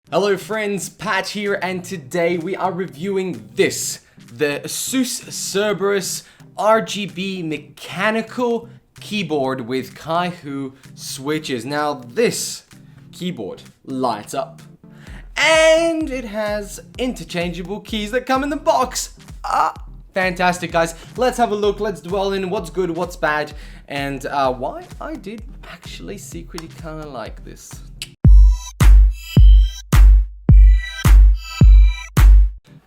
Hello friends, Pat here, and today we are reviewing this, the ASUS Cerberus RGB mechanical keyboard with Kaihua switches. Now this keyboard lights up, and it has interchangeable keys that come in the box. Fantastic, guys. Let's have a look, let's dwell in what's good, what's bad, and why I did actually secretly kind of like this.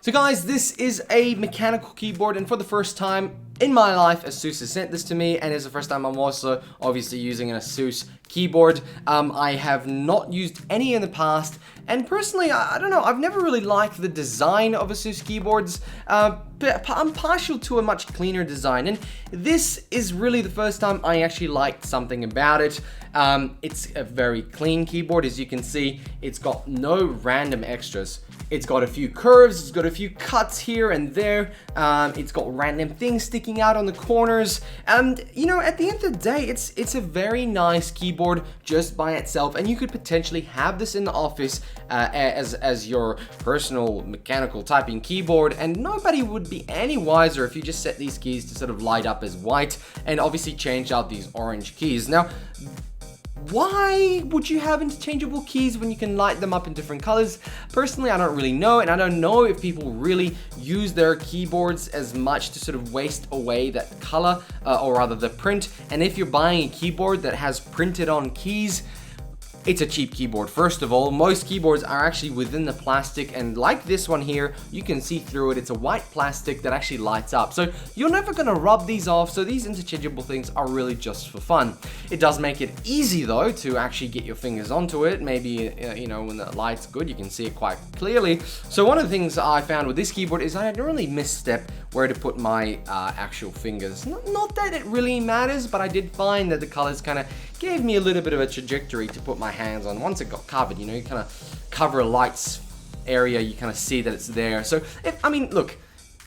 So guys, this is a mechanical keyboard, and for the first time in my life, ASUS has sent this to me, and it's the first time I'm also obviously using an ASUS keyboard. I have not used any in the past, and personally, I don't know, I've never really liked the design of ASUS keyboards, but I'm partial to a much cleaner design, and this is really the first time I actually liked something about it. It's a very clean keyboard. As you can see, it's got no random extras. It's got a few curves, it's got a few cuts here and there, it's got random things sticking out on the corners, and you know, at the end of the day, it's a very nice keyboard just by itself, and you could potentially have this in the office as your personal mechanical typing keyboard, and nobody would be any wiser if you just set these keys to sort of light up as white, and obviously change out these orange keys. Now, why would you have interchangeable keys when you can light them up in different colors? Personally, I don't really know, and I don't know if people really use their keyboards as much to sort of waste away that color, or rather the print. And if you're buying a keyboard that has printed on keys, it's a cheap keyboard. First of all, most keyboards are actually within the plastic, and like this one here, you can see through it. It's a white plastic that actually lights up. So you're never gonna rub these off, so these interchangeable things are really just for fun. It does make it easy though to actually get your fingers onto it. Maybe, you know, when the light's good, you can see it quite clearly. So one of the things I found with this keyboard is I had to really misstep where to put my actual fingers. Not that it really matters, but I did find that the colors kind of gave me a little bit of a trajectory to put my hands on. Once it got covered, you know, you kind of cover a lights area, you kind of see that it's there. So, I mean, look,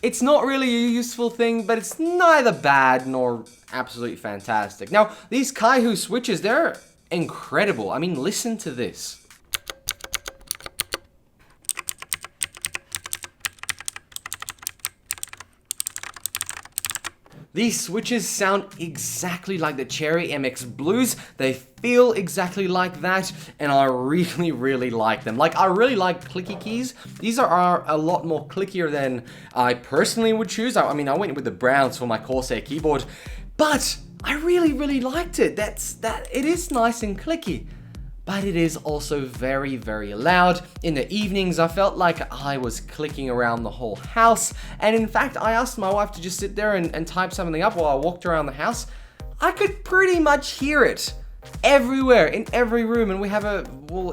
it's not really a useful thing, but it's neither bad nor absolutely fantastic. Now, these Kaihua switches, they're incredible. I mean, listen to this. These switches sound exactly like the Cherry MX Blues. They feel exactly like that, and I really, really like them. Like, I really like clicky keys. These are a lot more clickier than I personally would choose. I mean, I went with the browns for my Corsair keyboard, but I really, really liked it. It is nice and clicky, but it is also very, very loud. In the evenings, I felt like I was clicking around the whole house. And in fact, I asked my wife to just sit there and type something up while I walked around the house. I could pretty much hear it everywhere, in every room. And we have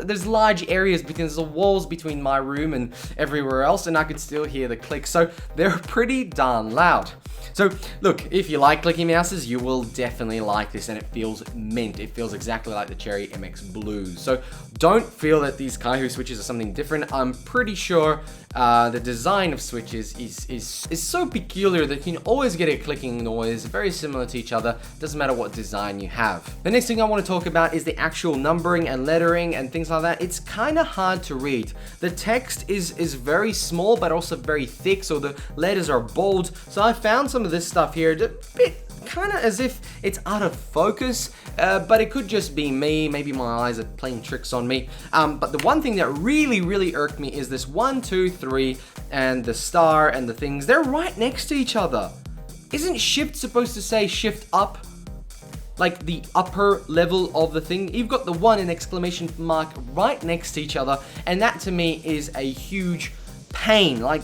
there's large areas because the walls between my room and everywhere else, and I could still hear the click. So they're pretty darn loud. So look, if you like clicky mouses, you will definitely like this, and it feels mint. It feels exactly like the Cherry MX Blues. So don't feel that these Kaihua switches are something different. I'm pretty sure the design of switches is so peculiar that you can always get a clicking noise, very similar to each other. Doesn't matter what design you have. The next thing I want to talk about is the actual numbering and lettering and things like that. It's kind of hard to read. The text is very small, but also very thick, so the letters are bold. So I found some of this stuff here a bit kind of as if it's out of focus, but it could just be me. Maybe my eyes are playing tricks on me. But the one thing that really, really irked me is this 1, 2, 3, and the star and the things. They're right next to each other. Isn't shift supposed to say shift up? Like the upper level of the thing? You've got the 1 and exclamation mark right next to each other, and that to me is a huge pain. Like,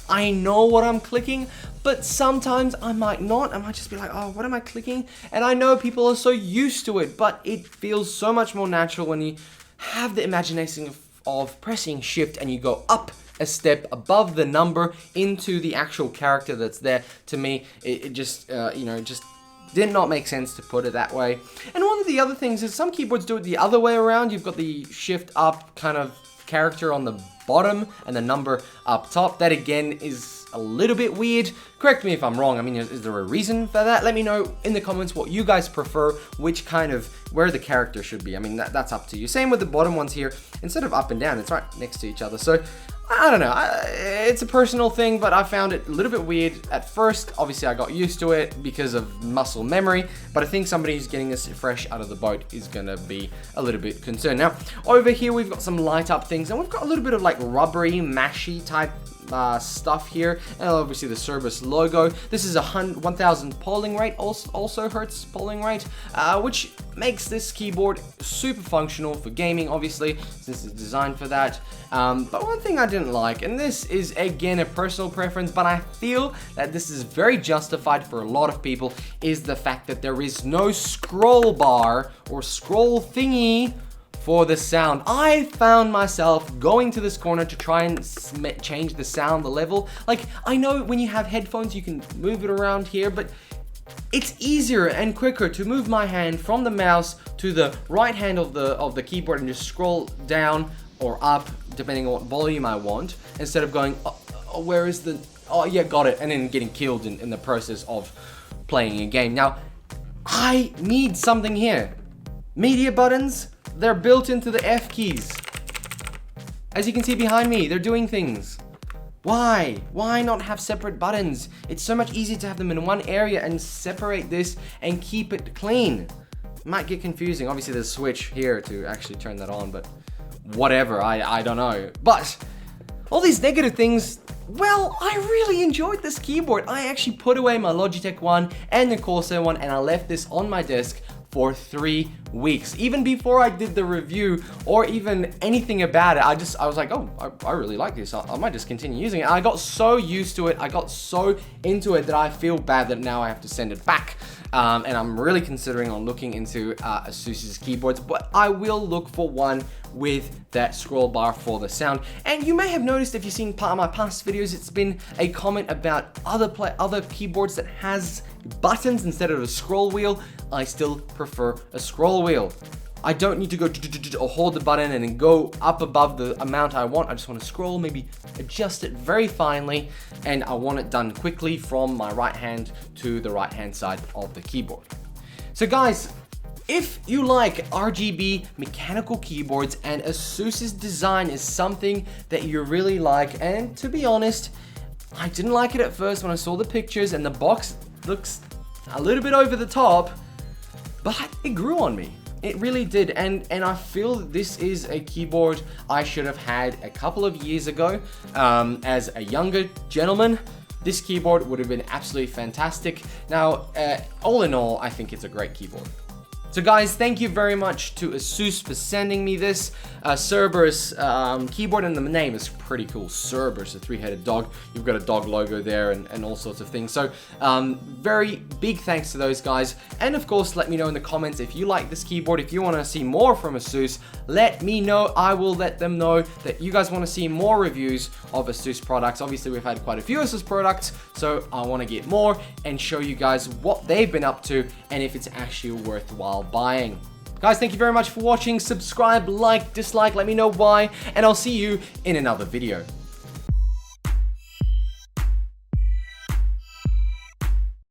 I know what I'm clicking, but sometimes I might not. I might just be like, oh, what am I clicking? And I know people are so used to it, but it feels so much more natural when you have the imagination of pressing shift and you go up a step above the number into the actual character that's there. To me, it just, you know, just did not make sense to put it that way. And one of the other things is some keyboards do it the other way around. You've got the shift up kind of character on the bottom and the number up top. That again is a little bit weird. Correct me if I'm wrong. I mean, is there a reason for that? Let me know in the comments what you guys prefer, where the character should be. I mean, that's up to you. Same with the bottom ones here. Instead of up and down, it's right next to each other. So I don't know, it's a personal thing, but I found it a little bit weird at first. Obviously, I got used to it because of muscle memory, but I think somebody who's getting this fresh out of the boat is gonna be a little bit concerned. Now, over here, we've got some light up things, and we've got a little bit of like rubbery, mashy type stuff here, and obviously the Cerberus logo. This is a 1000 polling rate, also hertz polling rate, which makes this keyboard super functional for gaming, obviously, since it's designed for that. But one thing I didn't like, and this is again a personal preference, but I feel that this is very justified for a lot of people, is the fact that there is no scroll bar or scroll thingy for the sound. I found myself going to this corner to try and change the sound, the level. Like, I know when you have headphones, you can move it around here, but it's easier and quicker to move my hand from the mouse to the right hand of the keyboard and just scroll down or up, depending on what volume I want, instead of going, where is the, oh yeah, got it, and then getting killed in the process of playing a game. Now, I need something here. Media buttons, they're built into the F keys. As you can see behind me, they're doing things. Why? Why not have separate buttons? It's so much easier to have them in one area and separate this and keep it clean. It might get confusing. Obviously, there's a switch here to actually turn that on, but whatever, I don't know. But all these negative things, well, I really enjoyed this keyboard. I actually put away my Logitech one and the Corsair one, and I left this on my desk for 3 weeks. Even before I did the review or even anything about it, I was like, oh, I really like this. I might just continue using it. And I got so used to it, I got so into it that I feel bad that now I have to send it back. And I'm really considering on looking into ASUS's keyboards, but I will look for one with that scroll bar for the sound. And you may have noticed, if you've seen part of my past videos, it's been a comment about other keyboards that has buttons instead of a scroll wheel. I still prefer a scroll wheel. I don't need to go or hold the button and then go up above the amount I want. I just want to scroll, maybe adjust it very finely, and I want it done quickly from my right hand to the right hand side of the keyboard. So guys, if you like RGB mechanical keyboards and ASUS's design is something that you really like, and to be honest, I didn't like it at first when I saw the pictures and the box looks a little bit over the top, but it grew on me. It really did, and I feel this is a keyboard I should have had a couple of years ago. As a younger gentleman, this keyboard would have been absolutely fantastic. Now, all in all, I think it's a great keyboard. So guys, thank you very much to ASUS for sending me this Cerberus keyboard, and the name is pretty cool. Cerberus, a three-headed dog. You've got a dog logo there and all sorts of things. So very big thanks to those guys. And of course, let me know in the comments if you like this keyboard. If you want to see more from ASUS, let me know. I will let them know that you guys want to see more reviews of ASUS products. Obviously, we've had quite a few ASUS products, so I want to get more and show you guys what they've been up to and if it's actually worthwhile buying. Guys, thank you very much for watching. Subscribe, like, dislike, let me know why, and I'll see you in another video.